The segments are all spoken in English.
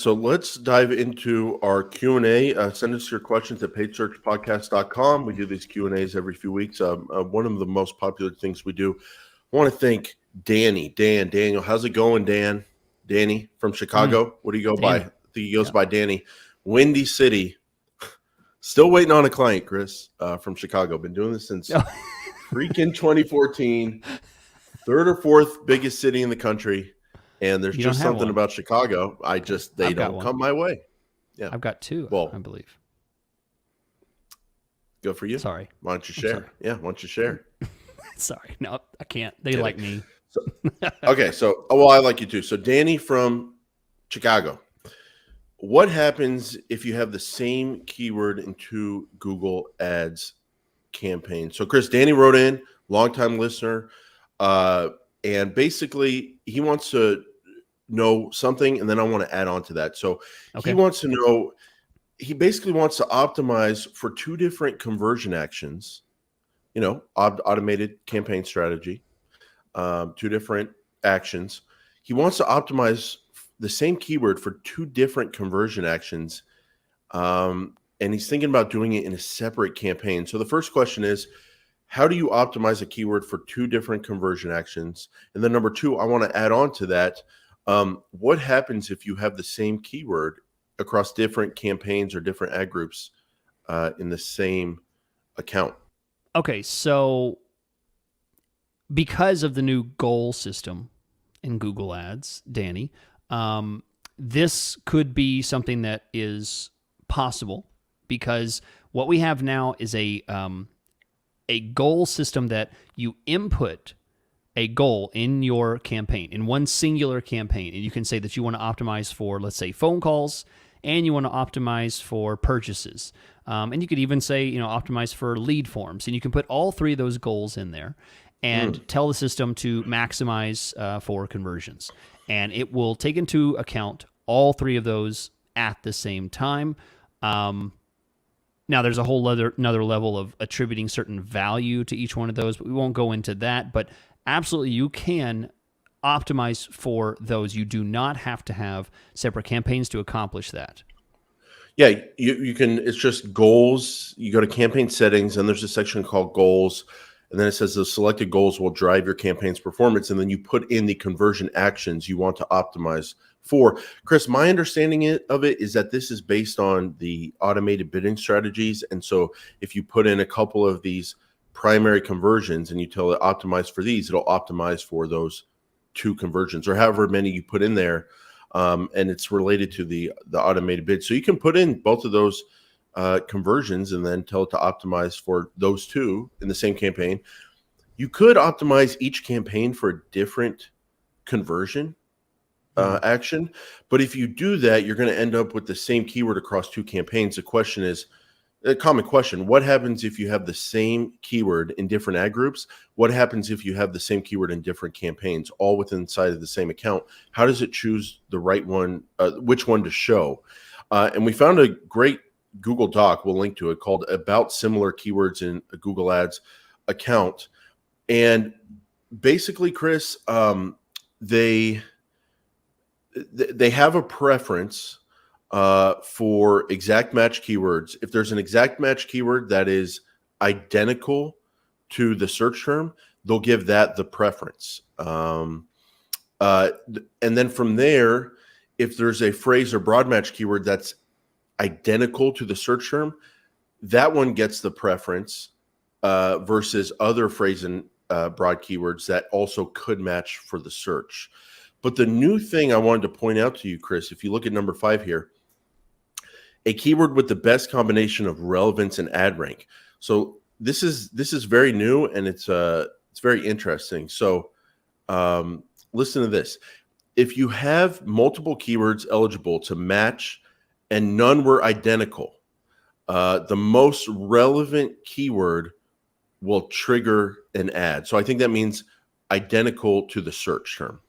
So let's dive into our Q&A. Send us your questions at paidsearchpodcast.com. We do these Q&As every few weeks. One of the most popular things we do. I want to thank Daniel. How's it going, Dan? Danny from Chicago. What do you go by? I think he goes by Danny. Windy City. Still waiting on a client, Chris, from Chicago. Been doing this since freaking 2014. Third or fourth biggest city in the country. And there's just something about Chicago. They don't come my way. Yeah, I've got two. I believe. Go for you. Sorry. Why don't you share? Yeah, why don't you share? Sorry, no, I can't. They like me. Okay, I like you too. So Danny from Chicago. What happens if you have the same keyword in two Google Ads campaigns? So Chris, Danny wrote in, longtime listener, and basically he wants to know something, and then I want to add on to that. So he wants to know, he basically wants to optimize for two different conversion actions, automated campaign strategy, two different actions. He wants to optimize the same keyword for two different conversion actions. And he's thinking about doing it in a separate campaign. So the first question is, how do you optimize a keyword for two different conversion actions? And then number two, I want to add on to that. What happens if you have the same keyword across different campaigns or different ad groups in the same account? Okay, so because of the new goal system in Google Ads, Danny, this could be something that is possible, because what we have now is a goal system that you input a goal in your campaign, in one singular campaign. And you can say that you want to optimize for, let's say, phone calls, and you want to optimize for purchases. And you could even say, optimize for lead forms. And you can put all three of those goals in there and tell the system to maximize for conversions. And it will take into account all three of those at the same time. Now, there's a whole another level of attributing certain value to each one of those, but we won't go into that. But absolutely, you can optimize for those. You do not have to have separate campaigns to accomplish that. Yeah, you can. It's just goals. You go to campaign settings, and there's a section called goals. And then it says the selected goals will drive your campaign's performance. And then you put in the conversion actions you want to optimize for. Chris, my understanding of it is that this is based on the automated bidding strategies. And so if you put in a couple of these primary conversions and you tell it optimize for these, it'll optimize for those two conversions or however many you put in there. And it's related to the automated bid. So you can put in both of those conversions and then tell it to optimize for those two in the same campaign. You could optimize each campaign for a different conversion action, but if you do that, you're going to end up with the same keyword across two campaigns. The question is a common question: what happens if you have the same keyword in different ad groups? What happens if you have the same keyword in different campaigns, all within inside of the same account? How does it choose the right one, which one to show? And we found a great Google Doc, we'll link to it, called About Similar Keywords in a Google Ads Account. And basically, Chris, they have a preference for exact match keywords. If there's an exact match keyword that is identical to the search term, they'll give that the preference. And then from there, if there's a phrase or broad match keyword that's identical to the search term, that one gets the preference versus other phrase and broad keywords that also could match for the search. But the new thing I wanted to point out to you, Chris, if you look at number 5 here, a keyword with the best combination of relevance and ad rank. So this is very new, and it's very interesting. So listen to this. If you have multiple keywords eligible to match and none were identical, the most relevant keyword will trigger an ad. So I think that means identical to the search term.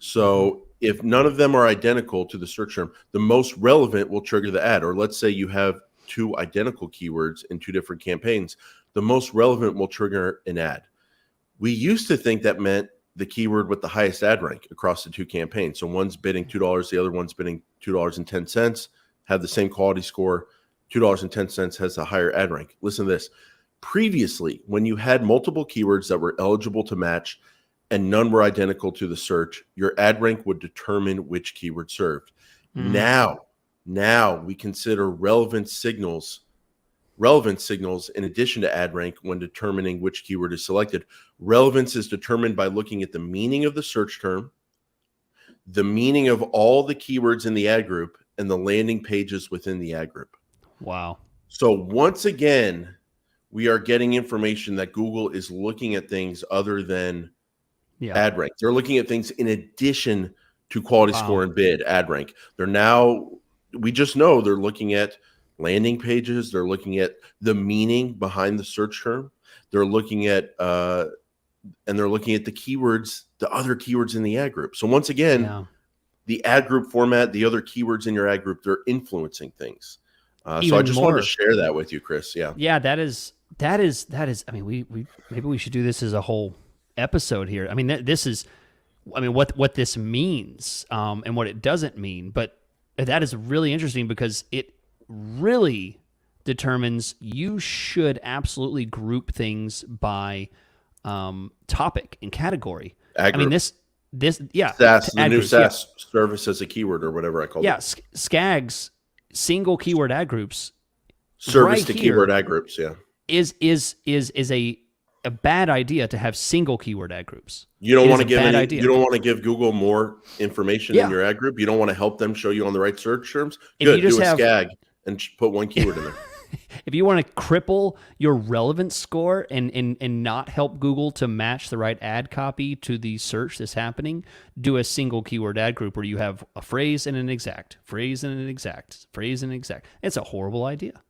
So if none of them are identical to the search term, the most relevant will trigger the ad. Or let's say you have two identical keywords in two different campaigns, the most relevant will trigger an ad. We used to think that meant the keyword with the highest ad rank across the two campaigns. So one's bidding $2, the other one's bidding $2.10, have the same quality score. $2.10 has a higher ad rank. Listen to this. Previously, when you had multiple keywords that were eligible to match and none were identical to the search, your ad rank would determine which keyword served. Now we consider relevant signals in addition to ad rank when determining which keyword is selected. Relevance is determined by looking at the meaning of the search term, the meaning of all the keywords in the ad group, and the landing pages within the ad group. Wow. So once again, we are getting information that Google is looking at things other than ad rank. They're looking at things in addition to quality score and bid ad rank. We just know they're looking at landing pages. They're looking at the meaning behind the search term. They're looking at the keywords, the other keywords in the ad group. So once again, the ad group format, the other keywords in your ad group, they're influencing things. So I just wanted to share that with you, Chris. Yeah, that is. I mean, we maybe we should do this as a whole episode here. I mean, this is, I mean, what this means and what it doesn't mean. But that is really interesting because it really determines you should absolutely group things by topic and category. Ad group. I mean, this SaaS, the new SaaS service as a keyword or whatever I call it. Yeah, SCAG's single keyword ad groups. Service to keyword ad groups, is a bad idea to have single keyword ad groups. You don't want to give Google more information in your ad group. You don't want to help them show you on the right search terms. Good, do a SCAG and put one keyword in there. If you want to cripple your relevance score and not help Google to match the right ad copy to the search that's happening, do a single keyword ad group where you have a phrase and an exact, phrase and an exact, phrase and an exact. It's a horrible idea.